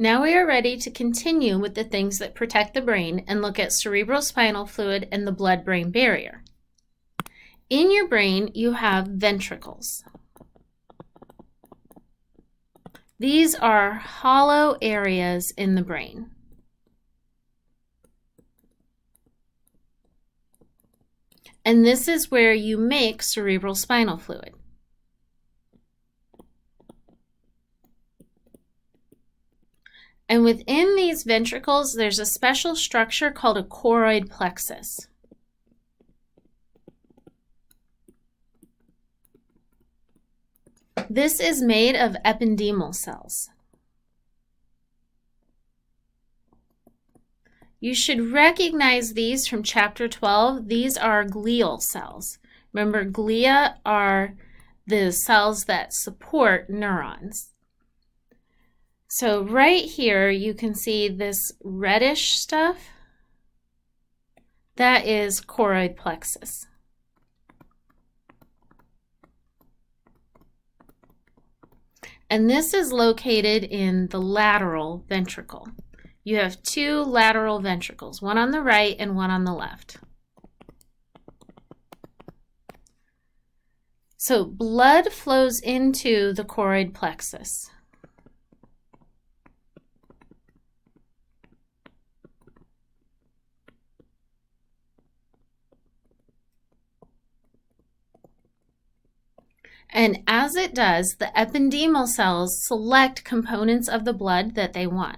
Now we are ready to continue with the things that protect the brain and look at cerebrospinal fluid and the blood-brain barrier. In your brain, you have ventricles. These are hollow areas in the brain. And this is where you make cerebrospinal fluid. And within these ventricles, there's a special structure called a choroid plexus. This is made of ependymal cells. You should recognize these from chapter 12. These are glial cells. Remember, glia are the cells that support neurons. So right here, you can see this reddish stuff. That is choroid plexus. And this is located in the lateral ventricle. You have two lateral ventricles, one on the right and one on the left. So blood flows into the choroid plexus. And as it does, the ependymal cells select components of the blood that they want.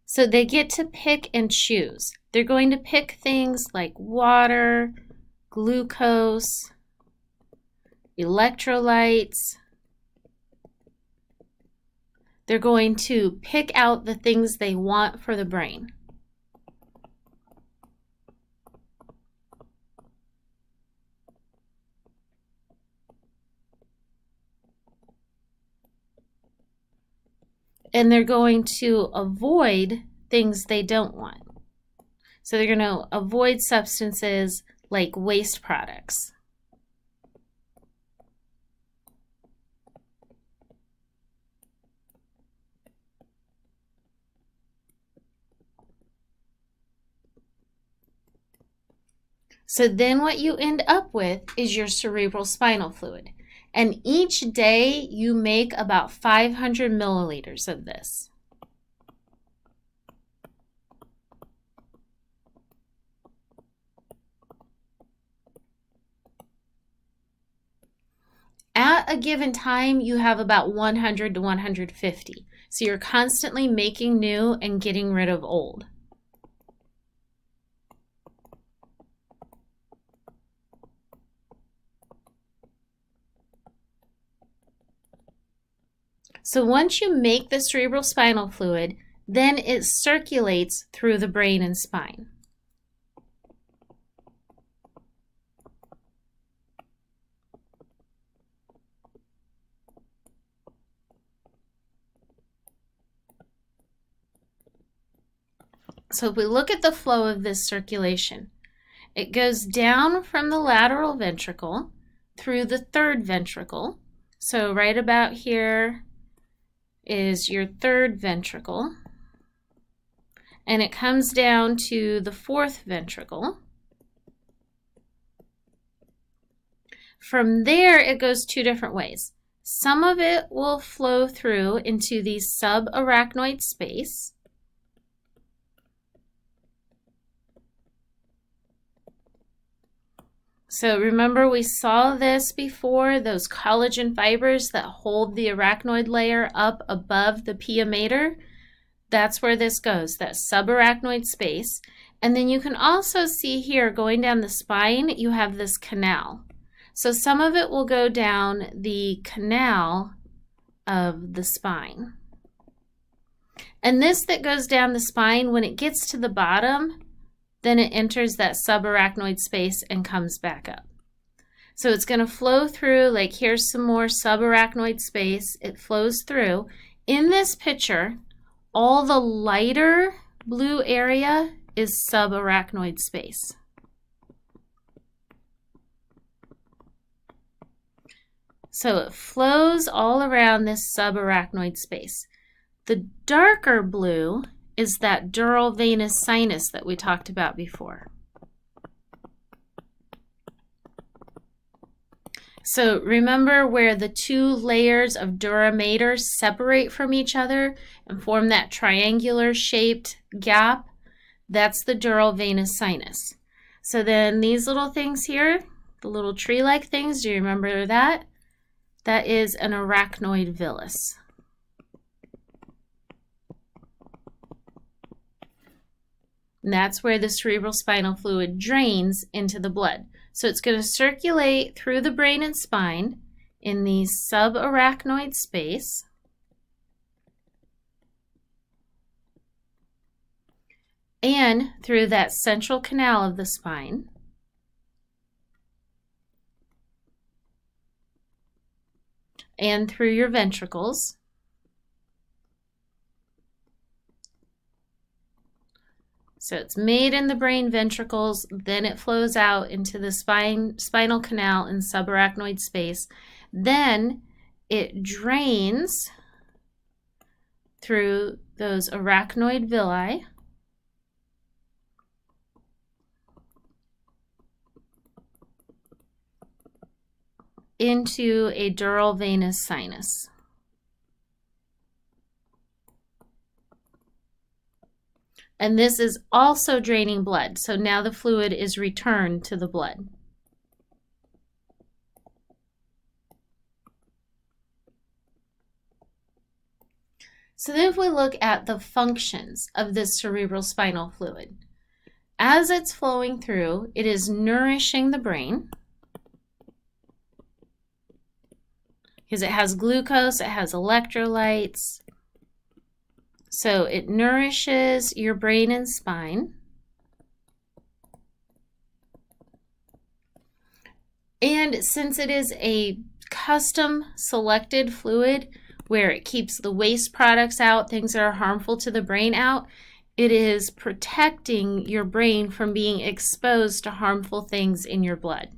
So they get to pick and choose. They're going to pick things like water, glucose, electrolytes. They're going to pick out the things they want for the brain. And they're going to avoid things they don't want. So they're going to avoid substances like waste products. So then what you end up with is your cerebrospinal fluid. And each day you make about 500 milliliters of this. At a given time, you have about 100 to 150. So you're constantly making new and getting rid of old. So once you make the cerebrospinal fluid, then it circulates through the brain and spine. So if we look at the flow of this circulation, it goes down from the lateral ventricle through the third ventricle. So right about here is your third ventricle, and it comes down to the fourth ventricle. From there, it goes two different ways. Some of it will flow through into the subarachnoid space. So remember, we saw this before, those collagen fibers that hold the arachnoid layer up above the pia mater. That's where this goes, that subarachnoid space. And then you can also see here going down the spine, you have this canal. So some of it will go down the canal of the spine. And this that goes down the spine, when it gets to the bottom, then it enters that subarachnoid space and comes back up. So it's going to flow through, like here's some more subarachnoid space. It flows through. In this picture, All the lighter blue area is subarachnoid space. So it flows all around this subarachnoid space. The darker blue is that dural venous sinus that we talked about before. So remember where the two layers of dura mater separate from each other and form that triangular shaped gap? That's the dural venous sinus. So then these little things here, the little tree-like things, do you remember that? That is an arachnoid villus. And that's where the cerebrospinal fluid drains into the blood. So it's going to circulate through the brain and spine in the subarachnoid space. And through that central canal of the spine. And through your ventricles. So it's made in the brain ventricles, then it flows out into the spinal canal and subarachnoid space. Then it drains through those arachnoid villi into a dural venous sinus. And this is also draining blood. So now the fluid is returned to the blood. So then if we look at the functions of this cerebrospinal fluid, as it's flowing through, it is nourishing the brain because it has glucose, it has electrolytes. So it nourishes your brain and spine. And since it is a custom selected fluid where it keeps the waste products out, things that are harmful to the brain out, it is protecting your brain from being exposed to harmful things in your blood.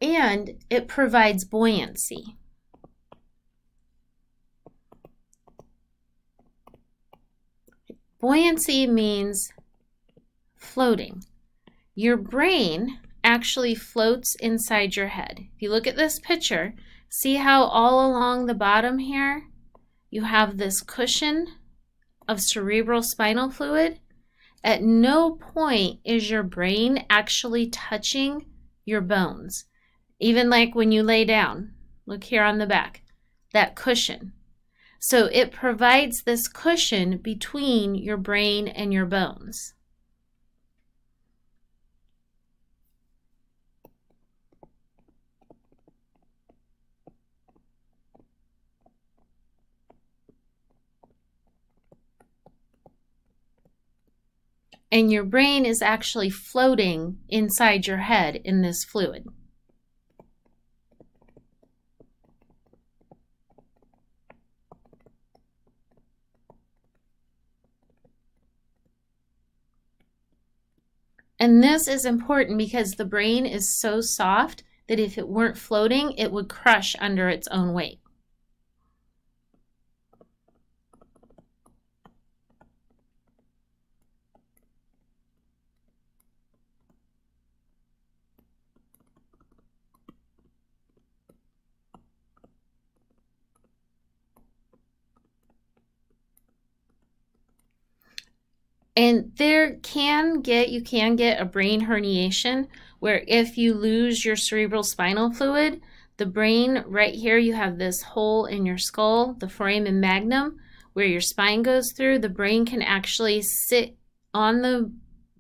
And it provides buoyancy. Buoyancy means floating. Your brain actually floats inside your head. If you look at this picture, see how all along the bottom here, you have this cushion of cerebrospinal fluid? At no point is your brain actually touching your bones. Even like when you lay down, look here on the back, that cushion. So it provides this cushion between your brain and your bones. And your brain is actually floating inside your head in this fluid. And this is important because the brain is so soft that if it weren't floating, it would crush under its own weight. And you can get a brain herniation where if you lose your cerebral spinal fluid, the brain right here, you have this hole in your skull, the foramen magnum, where your spine goes through. The brain can actually sit on the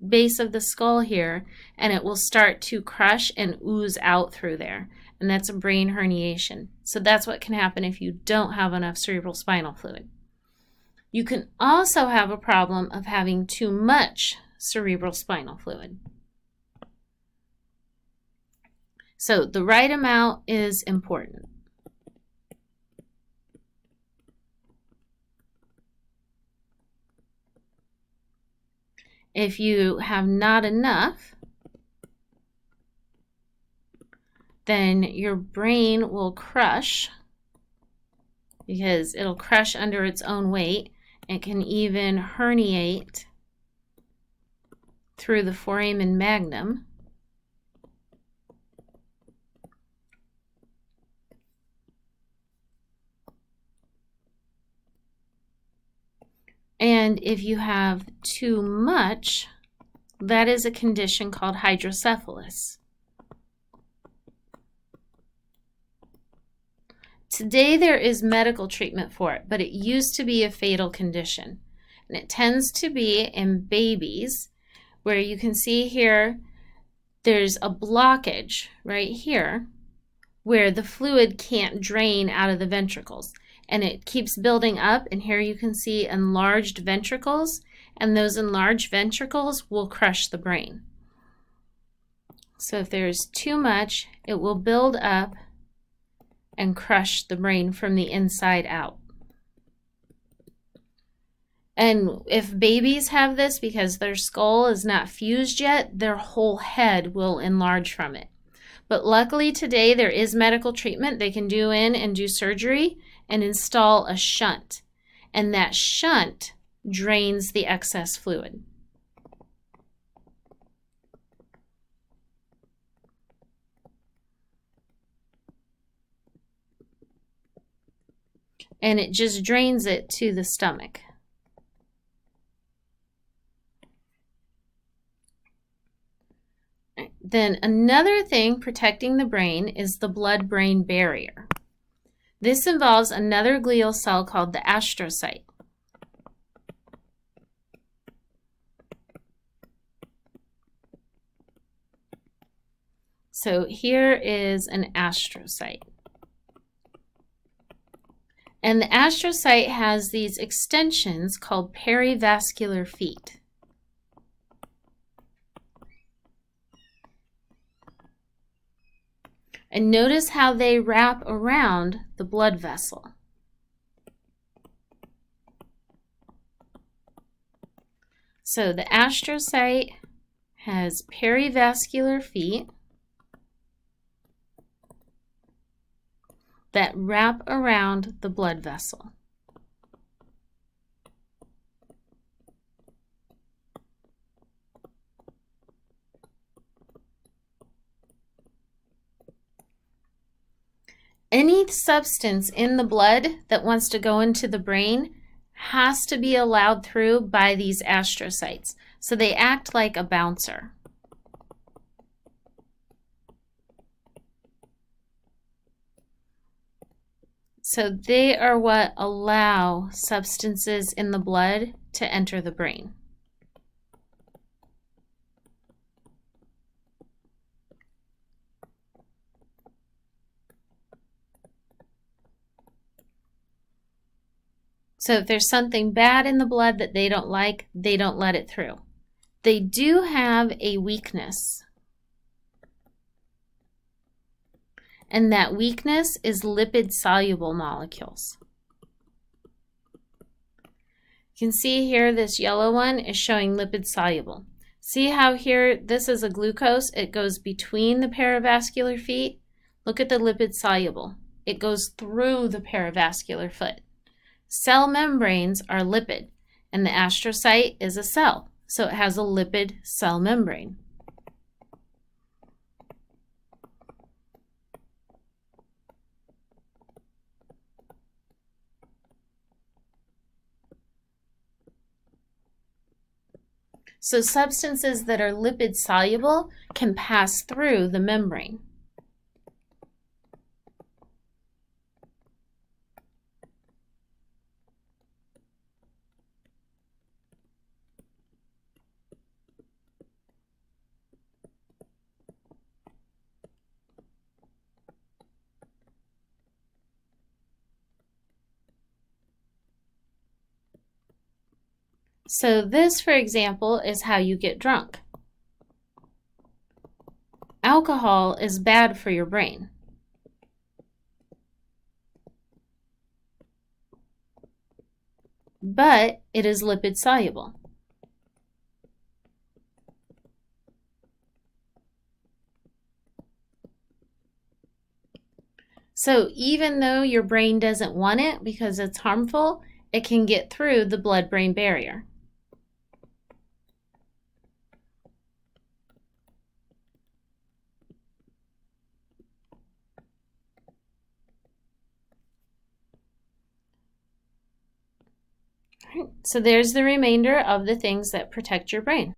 base of the skull here, and it will start to crush and ooze out through there. And that's a brain herniation. So that's what can happen if you don't have enough cerebral spinal fluid. You can also have a problem of having too much cerebral spinal fluid. So the right amount is important. If you have not enough, then your brain will crush, because it'll crush under its own weight. It can even herniate through the foramen magnum. And if you have too much, that is a condition called hydrocephalus. Today there is medical treatment for it, but it used to be a fatal condition. And it tends to be in babies, where you can see here there's a blockage right here where the fluid can't drain out of the ventricles. And it keeps building up, and here you can see enlarged ventricles, and those enlarged ventricles will crush the brain. So if there's too much, it will build up and crush the brain from the inside out. And if babies have this because their skull is not fused yet, their whole head will enlarge from it. But luckily today there is medical treatment. They can do surgery and install a shunt. And that shunt drains the excess fluid. And it just drains it to the stomach. Then another thing protecting the brain is the blood-brain barrier. This involves another glial cell called the astrocyte. So here is an astrocyte. And the astrocyte has these extensions called perivascular feet. And notice how they wrap around the blood vessel. So the astrocyte has perivascular feet that wrap around the blood vessel. Any substance in the blood that wants to go into the brain has to be allowed through by these astrocytes. So they act like a bouncer. So they are what allow substances in the blood to enter the brain. So if there's something bad in the blood that they don't like, they don't let it through. They do have a weakness. And that weakness is lipid-soluble molecules. You can see here this yellow one is showing lipid-soluble. See how here this is a glucose? It goes between the perivascular feet. Look at the lipid-soluble. It goes through the perivascular foot. Cell membranes are lipid, and the astrocyte is a cell, so it has a lipid cell membrane. So substances that are lipid soluble can pass through the membrane. So this, for example, is how you get drunk. Alcohol is bad for your brain. But it is lipid soluble. So even though your brain doesn't want it because it's harmful, it can get through the blood-brain barrier. So there's the remainder of the things that protect your brain.